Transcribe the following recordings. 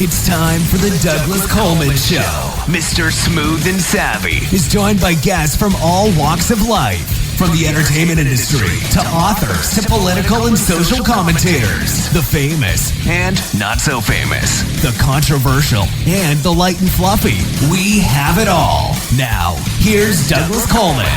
It's time for the Douglas Coleman Show. Mr. Smooth and Savvy is joined by guests from all walks of life, from the entertainment industry to authors to political and social commentators, the famous and not so famous, the controversial and the light and fluffy. We have it all. Now, here's Douglas Coleman.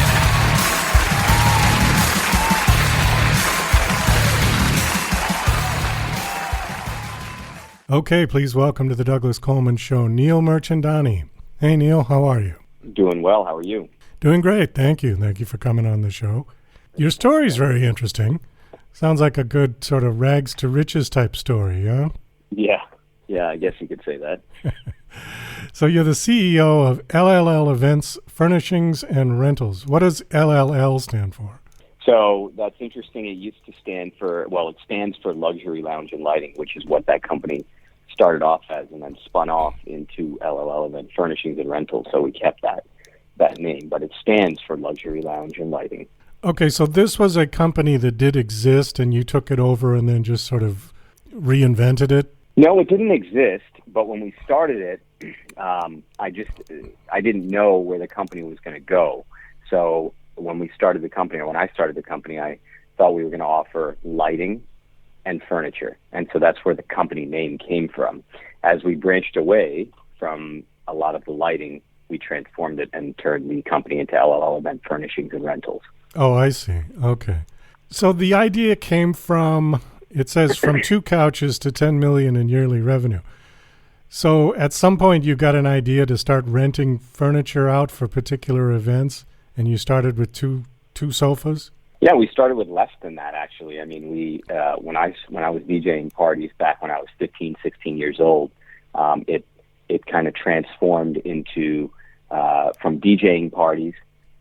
Okay, please welcome to the Douglas Coleman Show, Neil Mirchandani. Hey, Neil, how are you? Doing well. How are you? Doing great, thank you. Thank you for coming on the show. Your story's very interesting. Sounds like a good sort of rags to riches type story, huh? Yeah, I guess you could say that. So you're the CEO of LLL Events, Furnishings, and Rentals. What does LLL stand for? So that's interesting. It used to stand for, well, it stands for Luxury Lounge and Lighting, which is what that company started off as and then spun off into LLL Event Furnishings and Rentals. So we kept that name, but it stands for Luxury Lounge and Lighting. Okay, so this was a company that did exist and you took it over and then just sort of reinvented it? No, it didn't exist, but when we started it, I didn't know where the company was going to go. So when we started the company, or when I started the company, I thought we were going to offer lighting and furniture. And so that's where the company name came from. As we branched away from a lot of the lighting, we transformed it and turned the company into LLL Event Furnishings and Rentals. Oh, I see. Okay. So the idea came from, it says, from 2 couches to 10 million in yearly revenue. So at some point you got an idea to start renting furniture out for particular events, and you started with two sofas? Yeah, we started with less than that, actually. I mean, we when I was DJing parties back when I was 15, 16 years old, it kind of transformed into from DJing parties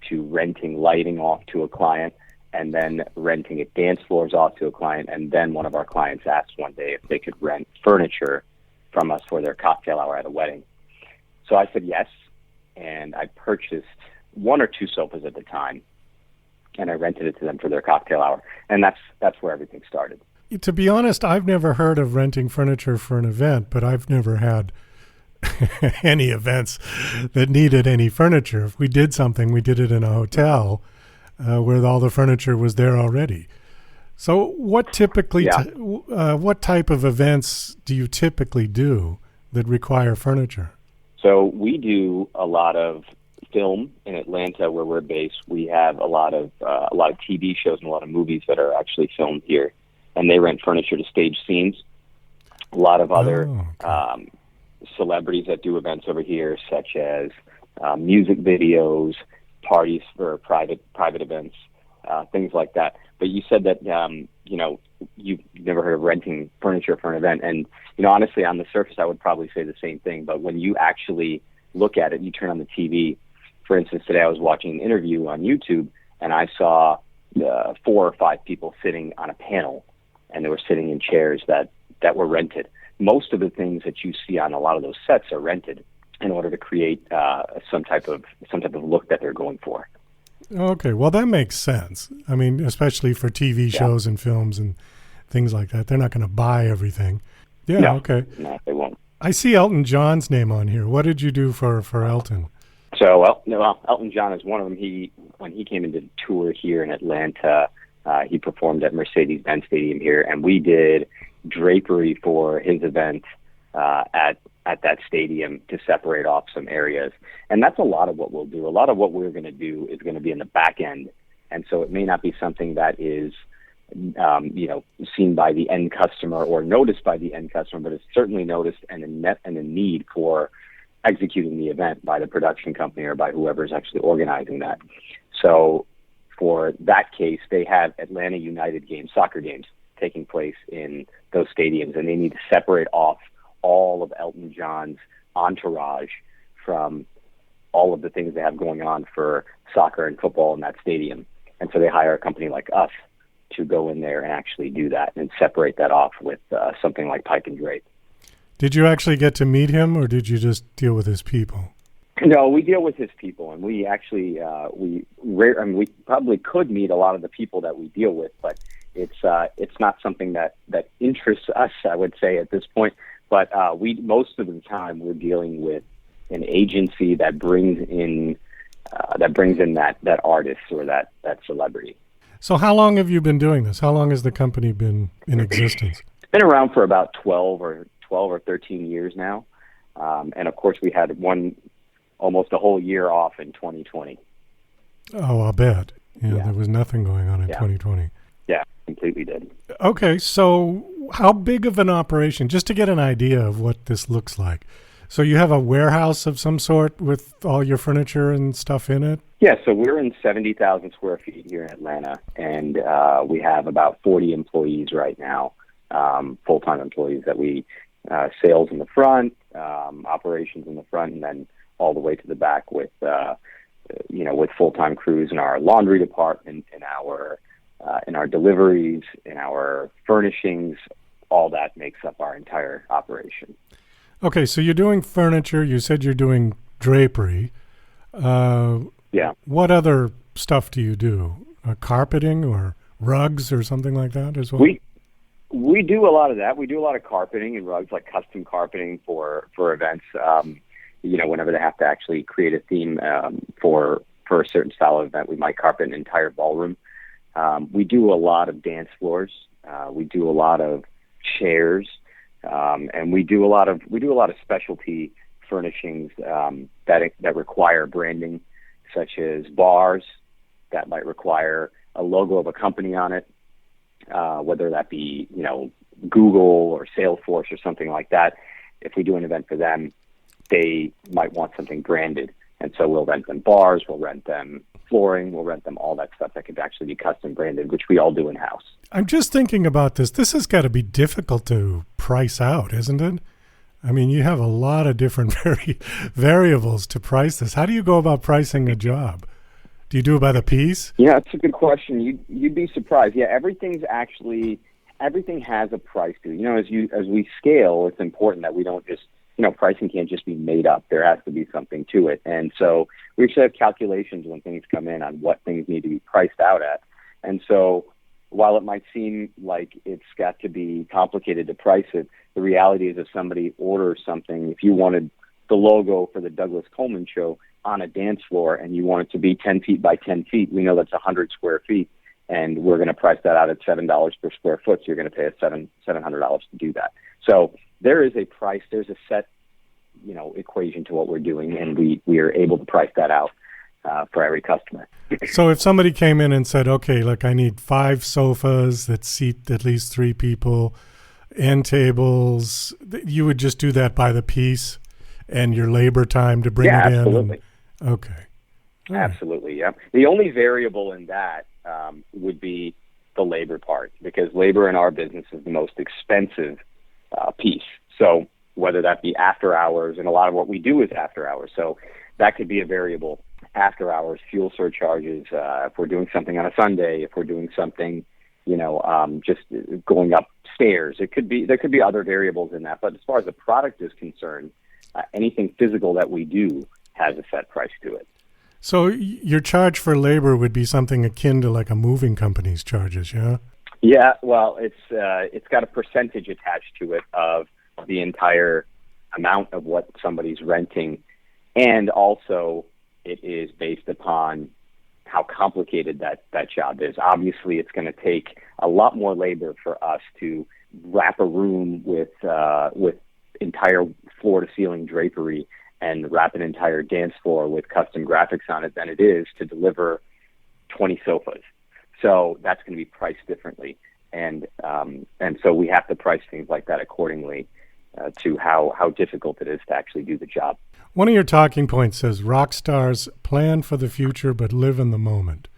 to renting lighting off to a client, and then renting at dance floors off to a client. And then one of our clients asked one day if they could rent furniture from us for their cocktail hour at a wedding. So I said yes, and I purchased 1 or 2 sofas at the time, and I rented it to them for their cocktail hour. And that's where everything started. To be honest, I've never heard of renting furniture for an event, but I've never had any events that needed any furniture. If we did something, we did it in a hotel where all the furniture was there already. So what typically, what type of events do you typically do that require furniture? So we do a lot of film in Atlanta, where we're based. We have a lot of TV shows and a lot of movies that are actually filmed here, and they rent furniture to stage scenes. A lot of other celebrities that do events over here, such as music videos, parties for private events, things like that. But you said that you've never heard of renting furniture for an event, and honestly, on the surface, I would probably say the same thing. But when you actually look at it, you turn on the TV. For instance, today I was watching an interview on YouTube, and I saw 4 or 5 people sitting on a panel, and they were sitting in chairs that were rented. Most of the things that you see on a lot of those sets are rented in order to create some type of look that they're going for. Okay, well, that makes sense. I mean, especially for TV shows and films and things like that. They're not going to buy everything. Yeah, no, okay. No, they won't. I see Elton John's name on here. What did you do for Elton? So, Elton John is one of them. When he came into the tour here in Atlanta, he performed at Mercedes-Benz Stadium here, and we did drapery for his event at that stadium to separate off some areas. And that's a lot of what we'll do. A lot of what we're going to do is going to be in the back end, and so it may not be something that is seen by the end customer or noticed by the end customer, but it's certainly noticed and a need for executing the event by the production company or by whoever's actually organizing that. So for that case, they have Atlanta United games, soccer games, taking place in those stadiums, and they need to separate off all of Elton John's entourage from all of the things they have going on for soccer and football in that stadium. And so they hire a company like us to go in there and actually do that and separate that off with something like pipe and drape. Did you actually get to meet him, or did you just deal with his people? No, we deal with his people, and we actually we probably could meet a lot of the people that we deal with, but it's not something that interests us, I would say, at this point. But most of the time we're dealing with an agency that brings in that artist or that celebrity. So how long have you been doing this? How long has the company been in existence? It's been around for about 12 or 13 years now. And of course we had almost a whole year off in 2020. Oh, I'll bet. Yeah, there was nothing going on in 2020. Yeah, completely did. Okay, so how big of an operation, just to get an idea of what this looks like? So you have a warehouse of some sort with all your furniture and stuff in it? Yeah, so we're in 70,000 square feet here in Atlanta, and we have about 40 employees right now, full-time employees that we sales in the front, operations in the front, and then all the way to the back with with full-time crews in our laundry department, in our deliveries, in our furnishings. All that makes up our entire operation. Okay, so you're doing furniture. You said you're doing drapery. Yeah. What other stuff do you do? Carpeting or rugs or something like that as well? We do a lot of that. We do a lot of carpeting and rugs, like custom carpeting for events. Whenever they have to actually create a theme for a certain style of event, we might carpet an entire ballroom. We do a lot of dance floors. We do a lot of chairs, and we do a lot of specialty furnishings that require branding, such as bars that might require a logo of a company on it, whether that be Google or Salesforce or something like that. If we do an event for them, they might want something branded, and so we'll rent them bars, we'll rent them flooring, we'll rent them all that stuff that could actually be custom branded, which we all do in-house. I'm just thinking about this. This has got to be difficult to price out, isn't it? I mean, you have a lot of different variables to price this. How do you go about pricing a job? Do you do it by the piece? Yeah, that's a good question. You'd be surprised. Yeah, everything has a price to it. As we scale, it's important that we don't just pricing can't just be made up. There has to be something to it. And so we actually have calculations when things come in on what things need to be priced out at. And so while it might seem like it's got to be complicated to price it, the reality is if somebody orders something, if you wanted the logo for the Douglas Coleman show on a dance floor and you want it to be 10 feet by 10 feet, we know that's 100 square feet, and we're going to price that out at $7 per square foot, so you're going to pay us $700 to do that. So there is a price, there's a set equation to what we're doing, and we are able to price that out for every customer. So if somebody came in and said, okay, look, I need 5 sofas that seat at least 3 people, end tables, you would just do that by the piece and your labor time to bring it absolutely. In? Okay. All absolutely, right. Yeah. The only variable in that would be the labor part, because labor in our business is the most expensive piece. So whether that be after hours, and a lot of what we do is after hours, so that could be a variable. After hours, fuel surcharges, if we're doing something on a Sunday, if we're doing something, just going upstairs, there could be other variables in that. But as far as the product is concerned, anything physical that we do has a set price to it. So your charge for labor would be something akin to like a moving company's charges, yeah? Yeah, well, it's got a percentage attached to it of the entire amount of what somebody's renting, and also it is based upon how complicated that job is. Obviously, it's going to take a lot more labor for us to wrap a room with entire floor-to-ceiling drapery and wrap an entire dance floor with custom graphics on it than it is to deliver 20 sofas. So that's going to be priced differently, and so we have to price things like that accordingly to how difficult it is to actually do the job. One of your talking points says rock stars plan for the future but live in the moment.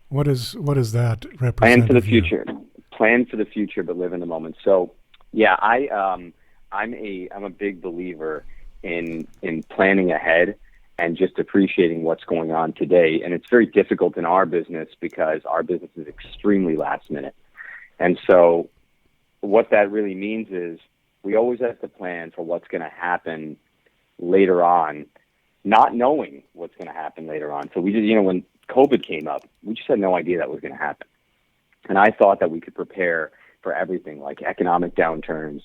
What is that represent? Plan for the future. Plan for the future but live in the moment. So yeah, I'm a big believer in planning ahead and just appreciating what's going on today. And it's very difficult in our business because our business is extremely last minute. And so what that really means is we always have to plan for what's going to happen later on, not knowing what's going to happen later on. So we just, when COVID came up, we just had no idea that was going to happen. And I thought that we could prepare for everything, like economic downturns,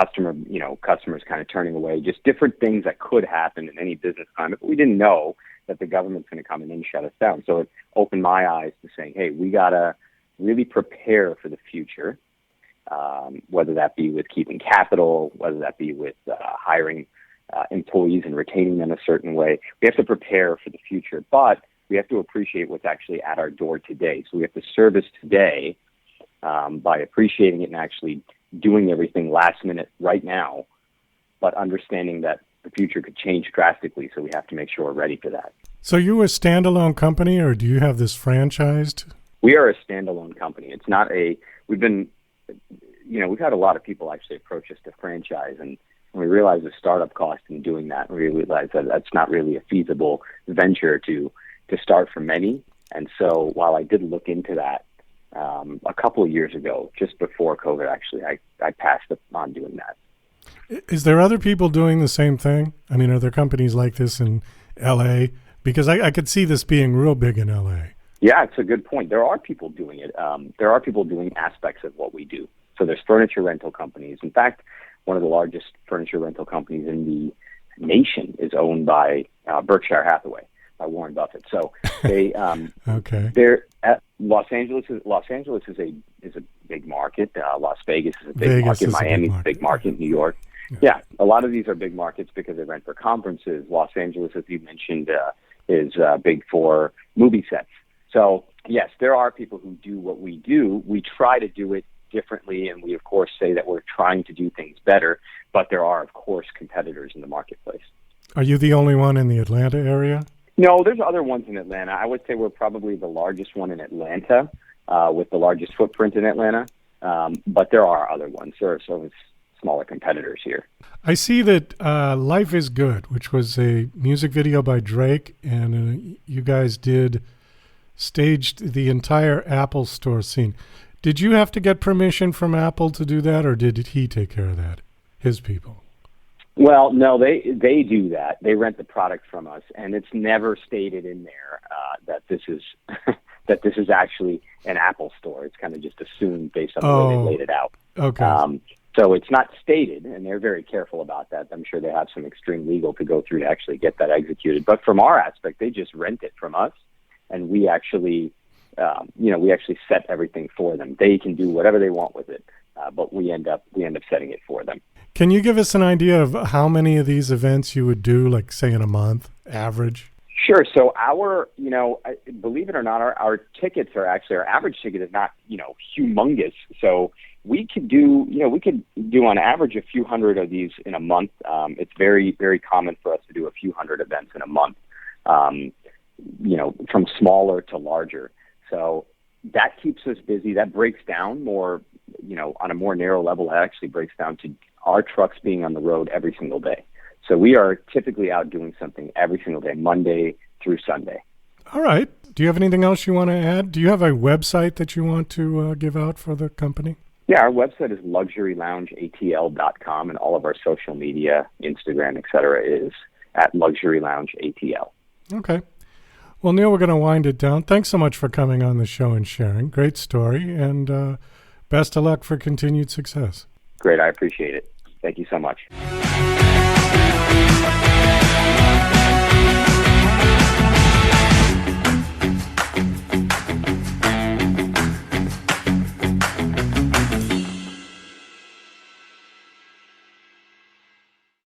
customers kind of turning away, just different things that could happen in any business climate. But we didn't know that the government's going to come in and shut us down. So it opened my eyes to saying, hey, we got to really prepare for the future, whether that be with keeping capital, whether that be with hiring employees and retaining them a certain way. We have to prepare for the future, but we have to appreciate what's actually at our door today. So we have to service today by appreciating it and actually doing everything last minute right now, but understanding that the future could change drastically. So we have to make sure we're ready for that. So you a standalone company, or do you have this franchised? We are a standalone company. It's not we've had a lot of people actually approach us to franchise, and we realize the startup cost in doing that. We realize that that's not really a feasible venture to start for many. And so while I did look into that a couple of years ago, just before COVID, actually, I passed on doing that. Is there other people doing the same thing? I mean, are there companies like this in L.A.? Because I could see this being real big in L.A. Yeah, it's a good point. There are people doing it. There are people doing aspects of what we do. So there's furniture rental companies. In fact, one of the largest furniture rental companies in the nation is owned by Berkshire Hathaway, by Warren Buffett. So they okay. They're Los Angeles is a big market. Las Vegas is a big market. Miami is a big market. New York. Yeah, a lot of these are big markets because they rent for conferences. Los Angeles, as you mentioned, is big for movie sets. So yes, there are people who do what we do. We try to do it differently, and we of course say that we're trying to do things better, but there are of course competitors in the marketplace. Are you the only one in the Atlanta area? No, there's other ones in Atlanta. I would say we're probably the largest one in Atlanta, with the largest footprint in Atlanta, but there are other ones. There are some smaller competitors here. I see that Life is Good, which was a music video by Drake, and you guys staged the entire Apple Store scene. Did you have to get permission from Apple to do that, or did he take care of that, his people? Well, no, they do that. They rent the product from us, and it's never stated in there that this is that this is actually an Apple store. It's kind of just assumed based on the way they laid it out. Okay. So it's not stated, and they're very careful about that. I'm sure they have some extreme legal to go through to actually get that executed. But from our aspect, they just rent it from us, and we actually set everything for them. They can do whatever they want with it, but we end up setting it for them. Can you give us an idea of how many of these events you would do, like say in a month, average? Sure. So believe it or not, our tickets are actually, our average ticket is not, humongous. So we could do on average a few hundred of these in a month. It's very, very common for us to do a few hundred events in a month, from smaller to larger. So that keeps us busy. That breaks down more, on a more narrow level, that actually breaks down to our trucks being on the road every single day. So we are typically out doing something every single day, Monday through Sunday. All right. Do you have anything else you want to add? Do you have a website that you want to give out for the company? Yeah, our website is luxuryloungeatl.com, and all of our social media, Instagram, et cetera, is at luxuryloungeatl. Okay. Well, Neil, we're going to wind it down. Thanks so much for coming on the show and sharing. Great story, and best of luck for continued success. Great. I appreciate it. Thank you so much.